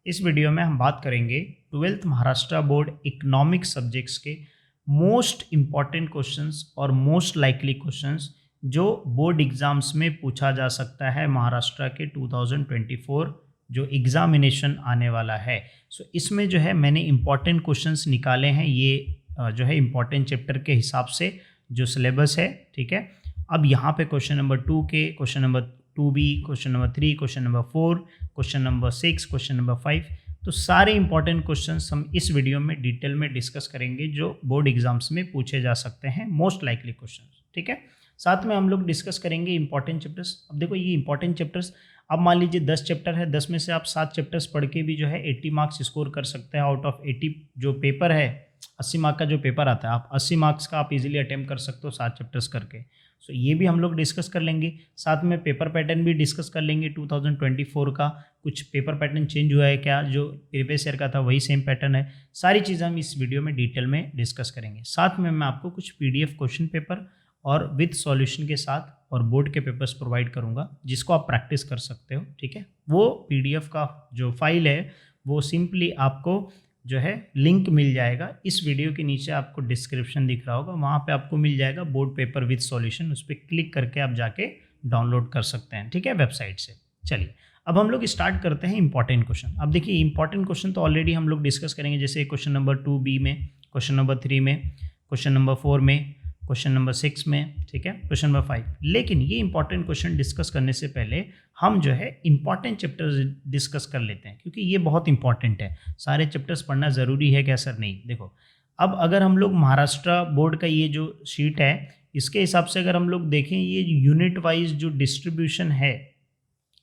इस वीडियो में हम बात करेंगे 12th Maharashtra board economics subjects के मोस्ट इम्पॉर्टेंट क्वेश्चंस और मोस्ट लाइकली क्वेश्चंस जो बोर्ड एग्जाम्स में पूछा जा सकता है महाराष्ट्र के 2024 जो एग्जामिनेशन आने वाला है। इसमें जो है मैंने इम्पॉर्टेंट क्वेश्चंस निकाले हैं, ये जो है इम्पॉर्टेंट चैप्टर के हिसाब से जो सिलेबस है, ठीक है। अब यहाँ पे क्वेश्चन नंबर 2 के, question number 2B, question number 3, question number 4, question number 6, question number 5, तो सारे इंपॉर्टेंट क्वेश्चंस हम इस वीडियो में डिटेल में डिस्कस करेंगे जो बोर्ड एग्जाम्स में पूछे जा सकते हैं, मोस्ट लाइकली क्वेश्चंस, ठीक है। साथ में हम लोग डिस्कस करेंगे इंपॉर्टेंट चैप्टर्स। अब देखो ये इंपॉर्टेंट चैप्टर्स, अब मान लीजिए 10 चैप्टर है, 10 में से आप 7 चैप्टर्स पढ़ के भी जो है 80 मार्क्स स्कोर कर सकते हैं। आउट ऑफ 80 जो पेपर है, 80 मार्क का जो पेपर आता है, आप 80 मार्क्स का आप इजीली अटेम्प्ट कर सकते हो 7 चैप्टर्स करके। ये भी हम लोग डिस्कस कर लेंगे। साथ में पेपर पैटर्न भी डिस्कस कर लेंगे 2024 का, कुछ पेपर पैटर्न चेंज हुआ है क्या, जो प्रीवियस ईयर का था वही सेम पैटर्न है। सारी चीज़ें हम इस वीडियो में डिटेल में डिस्कस करेंगे। साथ में मैं आपको कुछ PDF क्वेश्चन पेपर और विद सॉल्यूशन के साथ और बोर्ड के पेपर्स प्रोवाइड करूंगा जिसको आप प्रैक्टिस कर सकते हो, ठीक है। वो PDF का जो फाइल है वो सिंपली आपको जो है लिंक मिल जाएगा, इस वीडियो के नीचे आपको डिस्क्रिप्शन दिख रहा होगा, वहाँ पे आपको मिल जाएगा बोर्ड पेपर विद सॉल्यूशन, उस पर क्लिक करके आप जाके डाउनलोड कर सकते हैं, ठीक है, वेबसाइट से। चलिए अब हम लोग स्टार्ट करते हैं इंपॉर्टेंट क्वेश्चन। अब देखिए इंपॉर्टेंट क्वेश्चन तो ऑलरेडी हम लोग डिस्कस करेंगे, जैसे क्वेश्चन नंबर 2B में, क्वेश्चन नंबर 3 में, क्वेश्चन नंबर 4 में, क्वेश्चन नंबर 6 में, ठीक है, क्वेश्चन नंबर 5। लेकिन ये इंपॉर्टेंट क्वेश्चन डिस्कस करने से पहले हम जो है इंपॉर्टेंट चैप्टर्स डिस्कस कर लेते हैं, क्योंकि ये बहुत इंपॉर्टेंट है। सारे चैप्टर्स पढ़ना ज़रूरी है क्या सर? नहीं। देखो अब अगर हम लोग महाराष्ट्र बोर्ड का ये जो शीट है, इसके हिसाब से अगर हम लोग देखें, ये यूनिट वाइज जो डिस्ट्रीब्यूशन है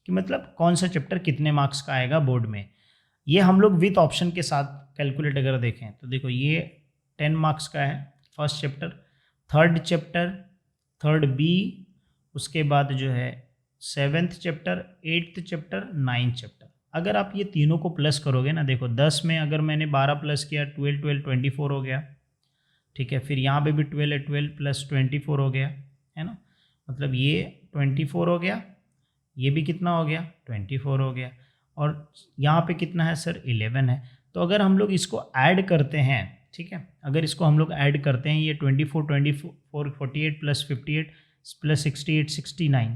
कि मतलब कौन सा चैप्टर कितने मार्क्स का आएगा बोर्ड में, ये हम लोग विथ ऑप्शन के साथ कैलकुलेट अगर देखें तो देखो ये 10 मार्क्स का है first chapter, third chapter, third B, उसके बाद जो है 7th chapter, 8th chapter, 9th chapter. अगर आप ये तीनों को प्लस करोगे ना, देखो 10 में अगर मैंने 12 प्लस किया, 12 12 24 हो गया, ठीक है। फिर यहाँ पे भी 12 है, 12 प्लस 24 हो गया, है ना, मतलब ये 24 हो गया, ये भी कितना हो गया, 24 हो गया, और यहाँ पे कितना है सर, 11 है। तो अगर हम लोग इसको ऐड करते हैं, ठीक है, अगर इसको हम लोग ऐड करते हैं, ये 24 48 प्लस 58 प्लस 68 69,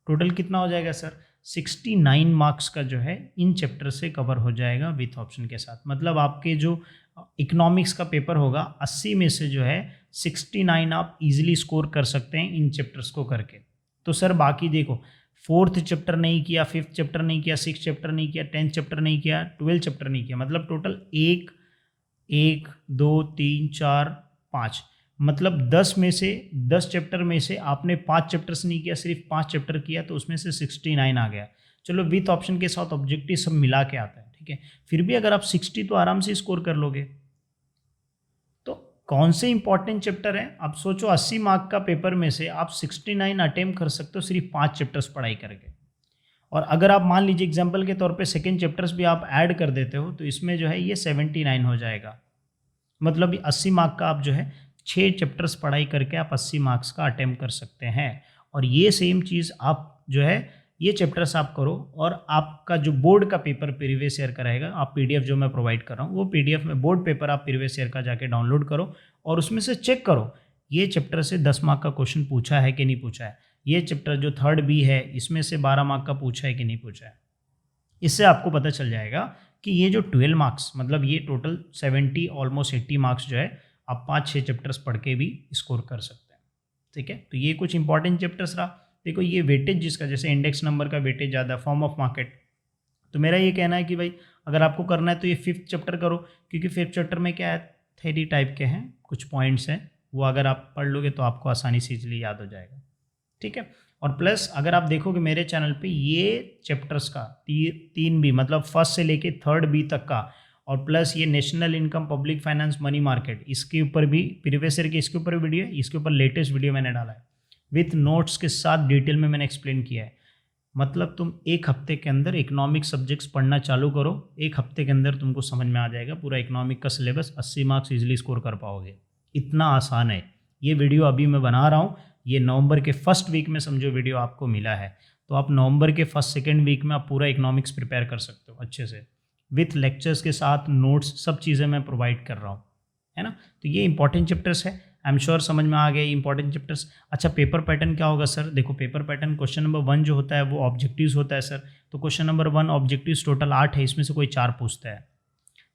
टोटल कितना हो जाएगा सर, 69 मार्क्स का जो है इन चैप्टर से कवर हो जाएगा विथ ऑप्शन के साथ। मतलब आपके जो इकोनॉमिक्स का पेपर होगा 80 में से जो है 69 आप इजीली स्कोर कर सकते हैं इन चैप्टर्स को करके। तो सर बाकी देखो 4th चैप्टर नहीं किया, 5th चैप्टर नहीं किया, 6th चैप्टर नहीं किया, 10th चैप्टर नहीं किया, 12th चैप्टर नहीं किया, मतलब टोटल 1 2 3 4 5, मतलब 10 में से 10 चैप्टर में से आपने 5 चैप्टर्स नहीं किया, सिर्फ 5 चैप्टर किया, तो उसमें से 69 आ गया। चलो विथ ऑप्शन के साथ ऑब्जेक्टिव सब मिला के आता है, ठीक है। फिर भी अगर आप 60 तो आराम से स्कोर कर लोगे। तो कौन से इंपॉर्टेंट चैप्टर है, आप सोचो 80 मार्क का पेपर में से आप 69 अटेम्प्ट कर सकते हो सिर्फ 5 चैप्टर्स पढ़ाई करके। और अगर आप मान लीजिए एग्जाम्पल के तौर पे सेकंड चैप्टर्स भी आप ऐड कर देते हो, तो इसमें जो है ये 79 हो जाएगा। मतलब 80 मार्क का आप जो है 6 चैप्टर्स पढ़ाई करके आप 80 मार्क्स का अटेम्प्ट कर सकते हैं। और ये सेम चीज़ आप जो है ये चैप्टर्स आप करो, और आपका जो बोर्ड का पेपर प्रीवियस ईयर का रहेगा, आप PDF जो मैं प्रोवाइड कर रहा हूँ वो PDF में बोर्ड पेपर आप प्रीवियस ईयर का जाके डाउनलोड करो और उसमें से चेक करो ये चैप्टर से 10 मार्क का क्वेश्चन पूछा है कि नहीं पूछा है, ये चैप्टर जो थर्ड B है इसमें से 12 मार्क का पूछा है कि नहीं पूछा है। इससे आपको पता चल जाएगा कि ये जो 12 मार्क्स, मतलब ये टोटल 70 ऑलमोस्ट 80 मार्क्स जो है आप 5-6 चैप्टर्स पढ़ के भी स्कोर कर सकते हैं, ठीक है। तो ये कुछ इंपॉर्टेंट चैप्टर्स रहा। देखो ये वेटेज जिसका, जैसे इंडेक्स नंबर का वेटेज ज़्यादा, फॉर्म ऑफ मार्केट, तो मेरा ये कहना है कि भाई अगर आपको करना है तो ये 5th चैप्टर करो, क्योंकि 5th चैप्टर में क्या है, थ्योरी टाइप के हैं, कुछ पॉइंट्स हैं, वो अगर आप पढ़ लोगे तो आपको आसानी से इजीली याद हो जाएगा, ठीक है। और प्लस अगर आप देखोगे मेरे चैनल पे ये चैप्टर्स का 3B, मतलब फर्स्ट से लेके थर्ड B तक का, और प्लस ये national income, public finance, money market, इसके ऊपर भी प्रीवियस ईयर के इसके ऊपर वीडियो है, इसके ऊपर लेटेस्ट वीडियो मैंने डाला है विथ नोट्स के साथ, डिटेल में मैंने एक्सप्लेन किया है। मतलब तुम एक हफ्ते के अंदर इकोनॉमिक सब्जेक्ट्स पढ़ना चालू करो, एक हफ्ते के अंदर तुमको समझ में आ जाएगा पूरा इकोनॉमिक का सिलेबस, 80 मार्क्स इजीली स्कोर कर पाओगे। इतना आसान है। ये वीडियो अभी मैं बना रहा हूँ, ये नवंबर के फर्स्ट वीक में समझो वीडियो आपको मिला है, तो आप नवंबर के फर्स्ट सेकेंड वीक में आप पूरा इकोनॉमिक्स प्रिपेयर कर सकते हो अच्छे से। विथ लेक्चर्स के साथ नोट्स, सब चीज़ें मैं प्रोवाइड कर रहा हूँ, है ना। तो ये इंपॉर्टेंट चैप्टर्स है, आई एम श्योर समझ में आ गए इंपॉर्टेंट चैप्टर्स। अच्छा, पेपर पैटर्न क्या होगा सर? देखो पेपर पैटर्न क्वेश्चन नंबर 1 जो होता है वो ऑब्जेक्टिव्स होता है सर। तो क्वेश्चन नंबर 1 ऑब्जेक्टिव्स टोटल 8 है, इसमें से कोई 4 पूछता है,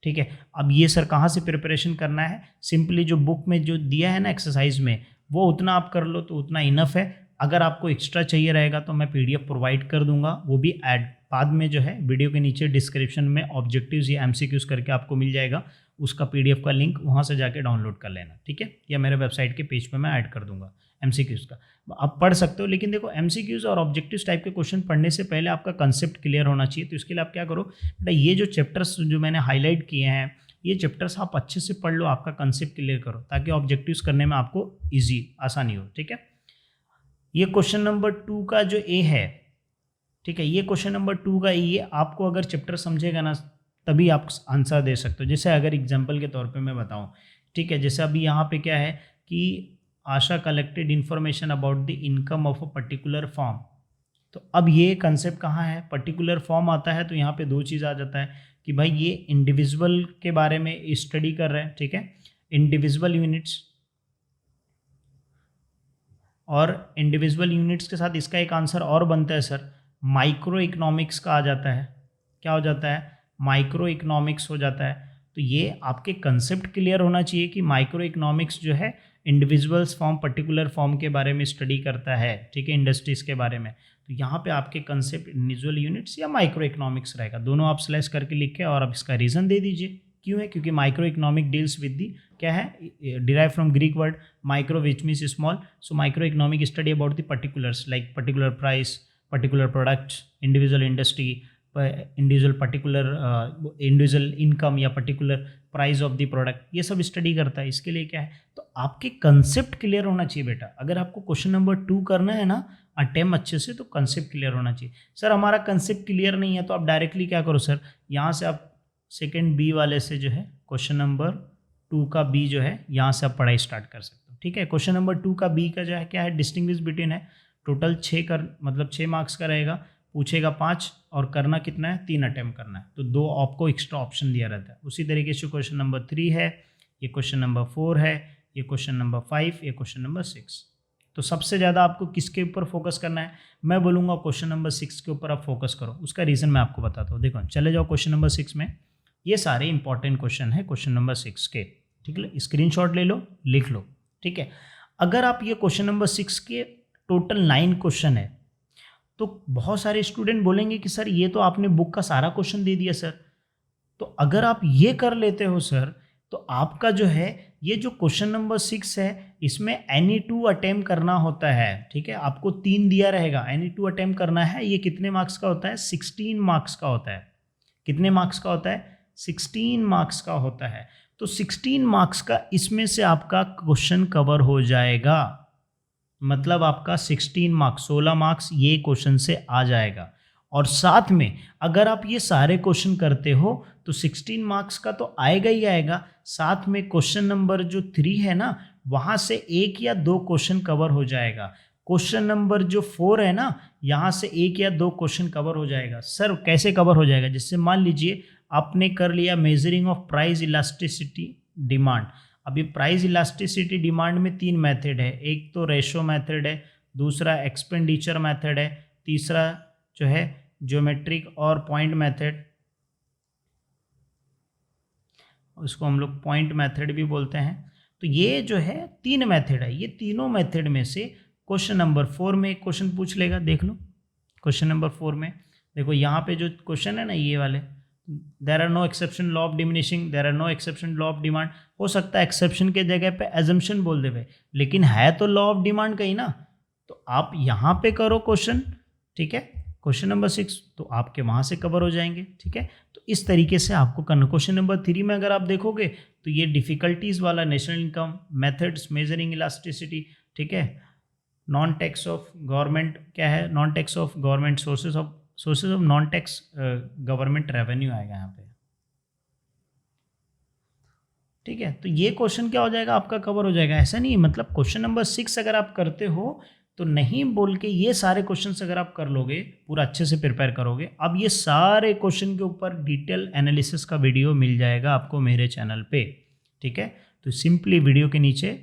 ठीक है। अब ये सर कहाँ से प्रिपरेशन करना है? सिंपली जो बुक में जो दिया है ना एक्सरसाइज में, वो उतना आप कर लो तो उतना इनफ है। अगर आपको एक्स्ट्रा चाहिए रहेगा तो मैं पीडीएफ प्रोवाइड कर दूंगा, वो भी ऐड बाद में जो है वीडियो के नीचे डिस्क्रिप्शन में ऑब्जेक्टिव्स या एमसीक्यूज करके आपको मिल जाएगा, उसका पीडीएफ का लिंक वहाँ से जाके डाउनलोड कर लेना, ठीक है। या मेरे वेबसाइट के पेज पे मैं ऐड कर दूंगा एमसीक्यूज का, आप पढ़ सकते हो। लेकिन देखो एमसीक्यूज और ऑब्जेक्टिव्स टाइप के क्वेश्चन पढ़ने से पहले आपका कंसेप्ट क्लियर होना चाहिए। तो इसके लिए आप क्या करो बेटा, ये जो चैप्टर्स जो मैंने हाईलाइट किए हैं, ये चैप्टर्स आप अच्छे से पढ़ लो, आपका कंसेप्ट क्लियर करो, ताकि ऑब्जेक्टिव्स करने में आपको ईजी आसानी हो, ठीक है। ये क्वेश्चन नंबर 2 का जो ए है, ठीक है, ये क्वेश्चन नंबर 2 का ये आपको अगर चैप्टर समझेगा ना तभी आप आंसर दे सकते हो। जैसे अगर एग्जाम्पल के तौर पे मैं बताऊं, ठीक है, जैसे अभी यहाँ पे क्या है कि Asha collected information about the income of a particular form. तो अब ये कंसेप्ट कहाँ है? पर्टिकुलर फॉर्म आता है तो यहाँ पे 2 चीज़ आ जाता है कि भाई ये इंडिविजुअल के बारे में स्टडी कर रहे हैं, ठीक है, इंडिविजुअल यूनिट्स, और इंडिविजुअल यूनिट्स के साथ इसका एक आंसर और बनता है सर, माइक्रो इकोनॉमिक्स का आ जाता है। क्या हो जाता है? माइक्रो इकोनॉमिक्स हो जाता है। तो ये आपके कंसेप्ट क्लियर होना चाहिए कि माइक्रो इकोनॉमिक्स जो है इंडिविजुअल्स फॉर्म, पर्टिकुलर फॉर्म के बारे में स्टडी करता है, ठीक है, इंडस्ट्रीज के बारे में। तो यहाँ पे आपके कंसेप्ट इंडिविजुअल यूनिट्स या माइक्रो इकोनॉमिक्स रहेगा, दोनों आप स्लैश करके लिख के और अब इसका रीज़न दे दीजिए क्यों है। क्योंकि micro economic deals with the क्या है, derive from Greek word micro which means small. So micro economic study about the particulars like particular price, particular product, individual industry, individual particular individual income या particular price of the product, ये सब study करता है। इसके लिए क्या है, तो आपके कंसेप्ट क्लियर होना चाहिए बेटा। अगर आपको क्वेश्चन नंबर 2 करना है ना अटेम्प्ट अच्छे से, तो कंसेप्ट क्लियर होना चाहिए। सर हमारा कंसेप्ट क्लियर नहीं है, तो आप डायरेक्टली क्या करो सर, यहाँ से आप सेकेंड बी वाले से जो है क्वेश्चन नंबर 2 का बी जो है यहाँ से आप पढ़ाई स्टार्ट कर सकते हो, ठीक है। क्वेश्चन नंबर 2 का बी का जो है क्या है, डिस्टिंग्विश बिटवीन है, टोटल 6 कर मतलब 6 मार्क्स का रहेगा, पूछेगा 5 और करना कितना है, 3 अटेम्प्ट करना है। तो 2 आपको एक्स्ट्रा ऑप्शन दिया रहता है। उसी तरीके से क्वेश्चन नंबर 3 है, ये क्वेश्चन नंबर 4 है, ये क्वेश्चन नंबर 5, ये क्वेश्चन नंबर 6। तो सबसे ज़्यादा आपको किसके ऊपर फोकस करना है? मैं बोलूँगा क्वेश्चन नंबर 6 के ऊपर आप फोकस करो। उसका रीज़न मैं आपको बताता हूँ। देखो चले जाओ क्वेश्चन नंबर 6 में, ये सारे इंपॉर्टेंट क्वेश्चन है क्वेश्चन नंबर 6 के, ठीक है। स्क्रीनशॉट ले लो, लिख लो, ठीक है। अगर आप ये क्वेश्चन नंबर 6 के टोटल 9 क्वेश्चन है, तो बहुत सारे स्टूडेंट बोलेंगे कि सर ये तो आपने बुक का सारा क्वेश्चन दे दिया सर। तो अगर आप ये कर लेते हो सर, तो आपका जो है ये जो क्वेश्चन नंबर 6 है इसमें एनी 2 अटेम्प्ट करना होता है, ठीक है। आपको 3 दिया रहेगा, एनी 2 अटेम्प्ट करना है। ये कितने मार्क्स का होता है? 16 मार्क्स का होता है। कितने मार्क्स का होता है? 16 मार्क्स का होता है। तो 16 मार्क्स का इसमें से आपका क्वेश्चन कवर हो जाएगा, मतलब आपका 16 मार्क्स 16 मार्क्स ये क्वेश्चन से आ जाएगा। और साथ में अगर आप ये सारे क्वेश्चन करते हो तो 16 मार्क्स का तो आएगा ही आएगा, साथ में क्वेश्चन नंबर जो 3 है ना, वहाँ से 1 या 2 क्वेश्चन कवर हो जाएगा। क्वेश्चन नंबर जो 4 है ना, यहाँ से 1 या 2 क्वेश्चन कवर हो जाएगा। सर कैसे कवर हो जाएगा? जिससे मान लीजिए आपने कर लिया measuring of price elasticity demand. अभी प्राइस इलास्टिसिटी डिमांड में 3 मेथड है, एक तो रेशो मेथड है, दूसरा एक्सपेंडिचर मेथड है, तीसरा जो है ज्योमेट्रिक और पॉइंट मेथड, उसको हम लोग पॉइंट मेथड भी बोलते हैं। तो ये जो है 3 मेथड है, ये तीनों मेथड में से क्वेश्चन नंबर 4 में एक क्वेश्चन पूछ लेगा। देख लो क्वेश्चन नंबर 4 में, देखो यहाँ पे जो क्वेश्चन है ना ये वाले, there are no exception law of diminishing, there are no exception law of demand. हो सकता है एक्सेप्शन के जगह पे एजम्पशन बोल दे भाई, लेकिन है तो लॉ ऑफ डिमांड का ही ना। तो आप यहाँ पे करो क्वेश्चन, ठीक है, क्वेश्चन नंबर 6, तो आपके वहाँ से कवर हो जाएंगे, ठीक है। तो इस तरीके से आपको करना। क्वेश्चन नंबर 3 में अगर आप देखोगे तो ये डिफिकल्टीज वाला national income methods measuring elasticity, ठीक है, नॉन टैक्स ऑफ गवर्नमेंट क्या है, non tax of government sources of non tax government revenue आएगा यहाँ पे, ठीक है। तो ये क्वेश्चन क्या हो जाएगा आपका, कवर हो जाएगा। ऐसा नहीं मतलब क्वेश्चन नंबर 6 अगर आप करते हो तो नहीं बोल के ये सारे क्वेश्चंस अगर आप कर लोगे, पूरा अच्छे से प्रिपेयर करोगे, अब ये सारे क्वेश्चन के ऊपर डिटेल एनालिसिस का वीडियो मिल जाएगा आपको मेरे चैनल पे, ठीक है। तो सिंपली वीडियो के नीचे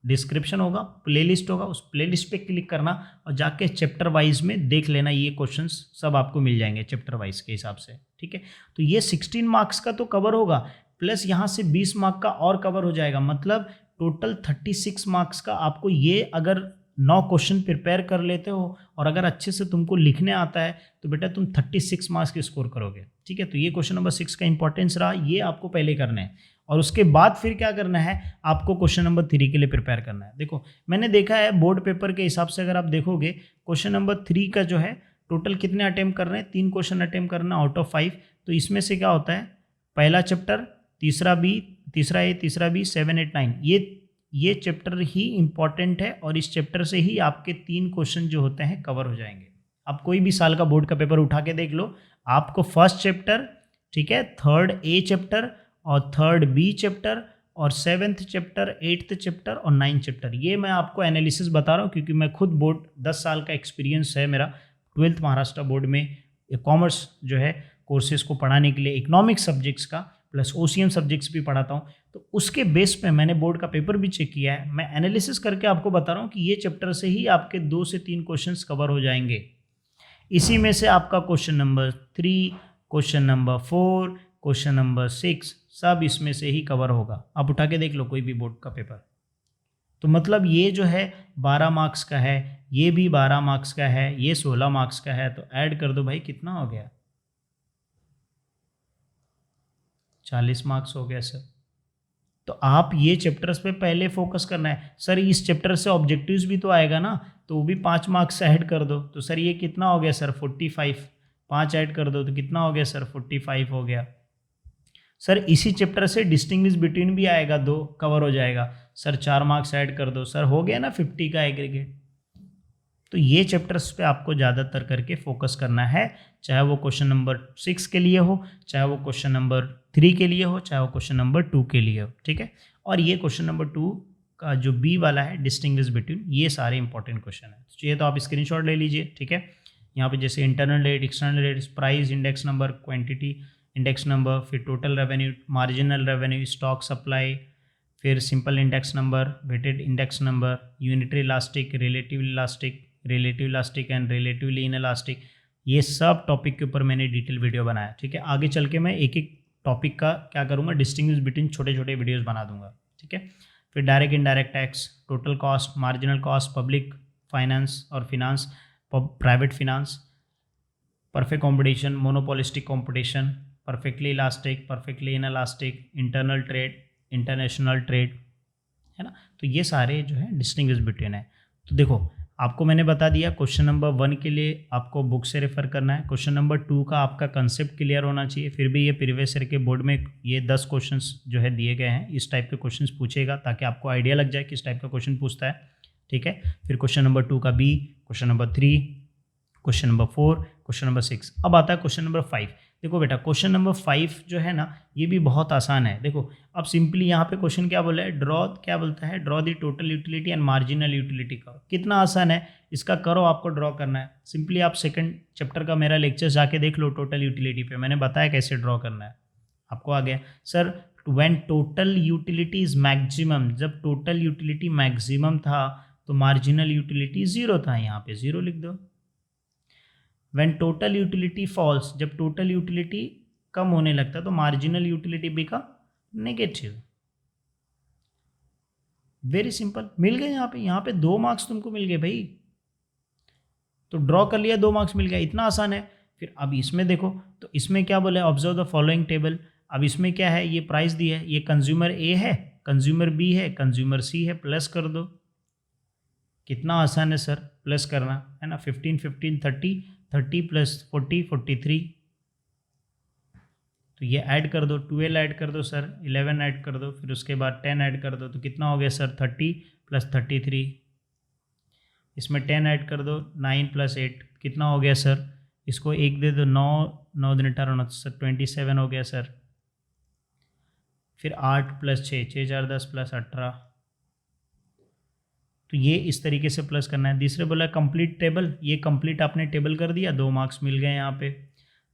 डिस्क्रिप्शन होगा, प्लेलिस्ट होगा, उस प्लेलिस्ट पे क्लिक करना और जाके चैप्टर वाइज में देख लेना, ये क्वेश्चंस सब आपको मिल जाएंगे चैप्टर वाइज के हिसाब से, ठीक है। तो ये 16 मार्क्स का तो कवर होगा, प्लस यहाँ से 20 मार्क का और कवर हो जाएगा, मतलब टोटल 36 मार्क्स का आपको ये अगर 9 क्वेश्चन प्रिपेयर कर लेते हो और अगर अच्छे से तुमको लिखने आता है तो बेटा तुम 36 मार्क्स की स्कोर करोगे, ठीक है। तो ये क्वेश्चन नंबर 6 का इंपॉर्टेंस रहा, ये आपको पहले करना है और उसके बाद फिर क्या करना है, आपको क्वेश्चन नंबर 3 के लिए प्रिपेयर करना है। देखो मैंने देखा है बोर्ड पेपर के हिसाब से अगर आप देखोगे क्वेश्चन नंबर 3 का जो है टोटल कितने अटेम्प्ट कर रहे हैं, 3 क्वेश्चन अटेम्प्ट करना आउट ऑफ 5। तो इसमें से क्या होता है, पहला चैप्टर, तीसरा बी, तीसरा ए, तीसरा बी, 7, 8, 9, ये चैप्टर ही इंपॉर्टेंट है और इस चैप्टर से ही आपके 3 क्वेश्चन जो होते हैं कवर हो जाएंगे। आप कोई भी साल का बोर्ड का पेपर उठा के देख लो, आपको फर्स्ट चैप्टर, ठीक है, थर्ड ए चैप्टर और थर्ड बी चैप्टर और 7th चैप्टर, 8th चैप्टर और 9th चैप्टर, ये मैं आपको एनालिसिस बता रहा हूँ क्योंकि मैं खुद बोर्ड 10 साल का एक्सपीरियंस है मेरा 12th महाराष्ट्र बोर्ड में कॉमर्स जो है कोर्सेज को पढ़ाने के लिए, इकोनॉमिक्स सब्जेक्ट्स का प्लस ओसीएम सब्जेक्ट्स भी पढ़ाता हूँ। तो उसके बेस पे मैंने बोर्ड का पेपर भी चेक किया है, मैं एनालिसिस करके आपको बता रहा हूँ कि ये चैप्टर से ही आपके 2 से 3 क्वेश्चंस कवर हो जाएंगे। इसी में से आपका question number 3, question number 4, question number 6 सब इसमें से ही कवर होगा। आप उठा के देख लो कोई भी बोर्ड का पेपर। तो मतलब ये जो है 12 मार्क्स का है, ये भी 12 मार्क्स का है, ये 16 मार्क्स का है, तो ऐड कर दो भाई, कितना हो गया, 40 मार्क्स हो गया सर। तो आप ये चैप्टर्स पे पहले फोकस करना है। सर इस चैप्टर से ऑब्जेक्टिव्स भी तो आएगा ना, तो वो भी 5 मार्क्स ऐड कर दो। तो सर ये कितना हो गया सर, 45, 5 ऐड कर दो तो कितना हो गया सर, 45 हो गया। सर इसी चैप्टर से डिस्टिंग्विश बिटवीन भी आएगा, 2 कवर हो जाएगा, सर 4 मार्क्स ऐड कर दो, सर हो गया ना 50 का एग्रीगेट। तो ये चैप्टर्स पे आपको ज़्यादातर करके फोकस करना है, चाहे वो क्वेश्चन नंबर 6 के लिए हो, चाहे वो क्वेश्चन नंबर 3 के लिए हो, चाहे वो क्वेश्चन नंबर 2 के लिए हो, ठीक है। और ये क्वेश्चन नंबर 2 का जो बी वाला है, डिस्टिंग्विश बिटवीन, ये सारे इंपॉर्टेंट क्वेश्चन है। तो ये तो आप स्क्रीनशॉट ले लीजिए, ठीक है। यहाँ पे जैसे internal rate, external rate, price, index number, quantity index number, फिर total revenue, marginal revenue, stock supply, फिर simple index number, weighted index number, unitary elastic, relative elastic and relatively inelastic, ये सब टॉपिक के ऊपर मैंने detail video बनाया, ठीक है। आगे चल के मैं एक एक टॉपिक का क्या करूँगा, डिस्टिंग्विश बिटवीन छोटे छोटे वीडियोस बना दूंगा, ठीक है। फिर direct indirect tax, total cost, marginal cost, public finance और finance, private finance, perfect competition, monopolistic competition, perfectly elastic, perfectly inelastic, internal trade, international trade, है ना। तो ये सारे जो है डिस्टिंग्विश बिटवीन है। तो देखो आपको मैंने बता दिया, क्वेश्चन नंबर 1 के लिए आपको बुक से रेफर करना है, क्वेश्चन नंबर 2 का आपका कंसेप्ट क्लियर होना चाहिए। फिर भी ये प्रीवियस ईयर के बोर्ड में ये 10 क्वेश्चंस जो है दिए गए हैं, इस टाइप के क्वेश्चंस पूछेगा ताकि आपको आइडिया लग जाए किस टाइप का क्वेश्चन पूछता है, ठीक है। फिर क्वेश्चन नंबर 2 का B, question number 3, question number 4, question number 6। अब आता है क्वेश्चन नंबर 5। देखो बेटा क्वेश्चन नंबर 5 जो है ना, ये भी बहुत आसान है। देखो अब सिंपली यहाँ पे क्वेश्चन क्या बोला है, क्या बोलता है, draw the total utility and marginal utility करो। कितना आसान है, इसका करो, आपको ड्रॉ करना है। सिंपली आप सेकंड चैप्टर का मेरा लेक्चर जाके देख लो, टोटल यूटिलिटी पे मैंने बताया कैसे ड्रॉ करना है, आपको आ गया। Sir when total utility is maximum, जब टोटल यूटिलिटी मैक्सिमम था तो मार्जिनल यूटिलिटी 0 था, यहाँ पे 0 लिख दो। व्हेन टोटल यूटिलिटी फॉल्स, जब टोटल यूटिलिटी कम होने लगता है तो marginal utility become negative. Very simple, मिल गए यहाँ पे 2 मार्क्स तुमको मिल गए भाई। तो ड्रॉ कर लिया, 2 मार्क्स मिल गया, इतना आसान है। फिर अब इसमें देखो, तो इसमें क्या बोले, ऑब्जर्व द फॉलोइंग टेबल। अब इसमें क्या है, ये प्राइस दी है, ये कंज्यूमर ए है, कंज्यूमर बी है, कंज्यूमर सी है, प्लस कर दो। कितना आसान है सर, प्लस करना है ना। 15, 15, 30, 30 प्लस 40, 43। तो ये ऐड कर दो, 12 ऐड कर दो सर, 11 ऐड कर दो, फिर उसके बाद 10 ऐड कर दो, तो कितना हो गया सर, 30 प्लस 33। इसमें 10 ऐड कर दो, 9 प्लस 8 कितना हो गया सर, इसको 1 दे दो, 9, 9 दिन 18 सर 27 हो गया सर। फिर 8 प्लस 6, 6 4 10 प्लस 18, तो ये इस तरीके से प्लस करना है। तीसरे बोला कंप्लीट टेबल, ये कंप्लीट आपने टेबल कर दिया, 2 मार्क्स मिल गए यहाँ पे।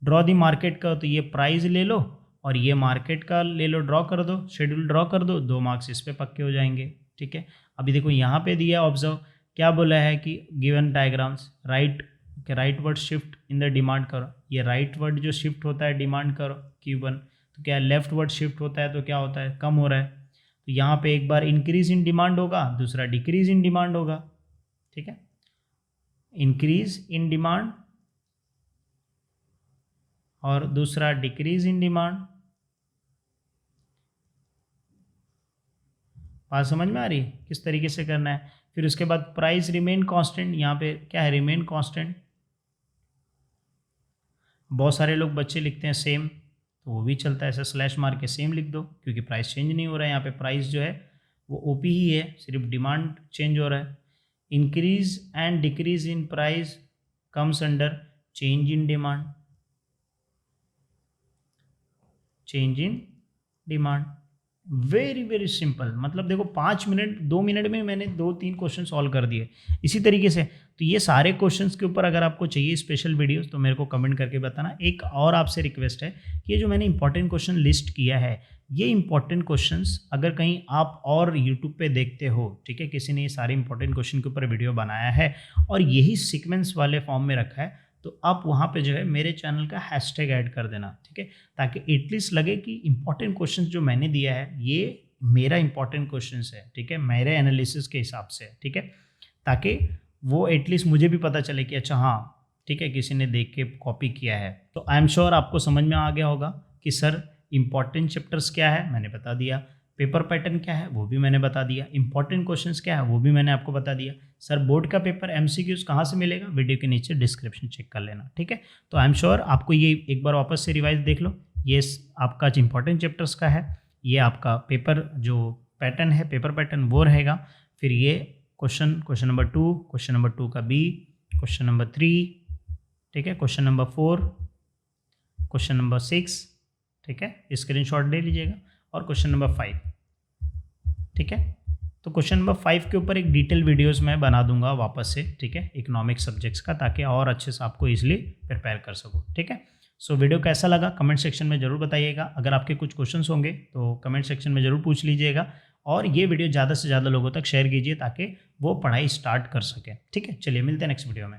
ड्रॉ दी मार्केट का, तो ये प्राइस ले लो और ये मार्केट का ले लो, ड्रॉ कर दो, शेड्यूल ड्रॉ कर दो, 2 मार्क्स इस पे पक्के हो जाएंगे। ठीक है, अभी देखो यहाँ पे दिया ऑब्जर्व, क्या बोला है कि given diagrams right word shift in the demand करो, ये राइट वर्ड जो शिफ्ट होता है डिमांड करो Q1, तो क्या लेफ्ट वर्ड शिफ्ट होता है तो क्या होता है, कम हो रहा है। तो यहाँ पे एक बार इंक्रीज इन डिमांड होगा, दूसरा डिक्रीज इन डिमांड होगा। ठीक है, इंक्रीज इन डिमांड और दूसरा डिक्रीज इन डिमांड। बात समझ में आ रही है किस तरीके से करना है। फिर उसके बाद प्राइस रिमेन कांस्टेंट, यहाँ पे क्या है, रिमेन कांस्टेंट। बहुत सारे लोग बच्चे लिखते हैं सेम, तो वो भी चलता है, ऐसा स्लैश मार के सेम लिख दो, क्योंकि प्राइस चेंज नहीं हो रहा है। यहाँ पे प्राइस जो है वो ओपी ही है, सिर्फ डिमांड चेंज हो रहा है। Increase and decrease in price comes under change in demand, change in demand. Very very simple, मतलब देखो 2 मिनट में मैंने 2-3 क्वेश्चन सॉल्व कर दिए इसी तरीके से। तो ये सारे क्वेश्चंस के ऊपर अगर आपको चाहिए स्पेशल वीडियोस तो मेरे को कमेंट करके बताना। एक और आपसे रिक्वेस्ट है कि ये जो मैंने इंपॉर्टेंट क्वेश्चन लिस्ट किया है, ये इंपॉर्टेंट क्वेश्चंस अगर कहीं आप और यूट्यूब पे देखते हो, ठीक है, किसी ने ये सारे इंपॉर्टेंट क्वेश्चन के ऊपर वीडियो बनाया है और यही सीक्वेंस वाले फॉर्म में रखा है, तो आप वहाँ पे जो है मेरे चैनल का हैशटैग ऐड कर देना। ठीक है, ताकि एटलीस्ट लगे कि इंपॉर्टेंट क्वेश्चंस जो मैंने दिया है ये मेरा इंपॉर्टेंट क्वेश्चंस है। ठीक है, मेरे एनालिसिस के हिसाब से। ठीक है, ताकि वो एटलीस्ट मुझे भी पता चले कि अच्छा हाँ ठीक है, किसी ने देख के कॉपी किया है। तो आई एम श्योर आपको समझ में आ गया होगा कि सर इंपॉर्टेंट चैप्टर्स क्या है, मैंने बता दिया। पेपर पैटर्न क्या है वो भी मैंने बता दिया। इंपॉर्टेंट क्वेश्चंस क्या है वो भी मैंने आपको बता दिया। सर बोर्ड का पेपर MCQs कहाँ से मिलेगा, वीडियो के नीचे डिस्क्रिप्शन चेक कर लेना। ठीक है, तो आई एम श्योर आपको ये एक बार वापस से रिवाइज देख लो। ये आपका इंपॉर्टेंट चैप्टर्स का है, ये आपका पेपर जो पैटर्न है, पेपर पैटर्न वो रहेगा। फिर ये क्वेश्चन नंबर 2, क्वेश्चन नंबर 2 का B, क्वेश्चन नंबर 3, ठीक है, क्वेश्चन नंबर 4, क्वेश्चन नंबर 6, ठीक है, स्क्रीनशॉट ले लीजिएगा, और क्वेश्चन नंबर 5। ठीक है, तो क्वेश्चन नंबर 5 के ऊपर एक डिटेल वीडियोस मैं बना दूंगा वापस से। ठीक है, इकोनॉमिक सब्जेक्ट्स का, ताकि और अच्छे से आपको इजीली प्रिपेयर कर सको। ठीक है, सो वीडियो कैसा लगा कमेंट सेक्शन में ज़रूर बताइएगा। अगर आपके कुछ क्वेश्चंस होंगे तो कमेंट सेक्शन में ज़रूर पूछ लीजिएगा, और ये वीडियो ज़्यादा से ज़्यादा लोगों तक शेयर कीजिए ताकि वो पढ़ाई स्टार्ट कर सकें। ठीक है, चलिए मिलते हैं नेक्स्ट वीडियो में।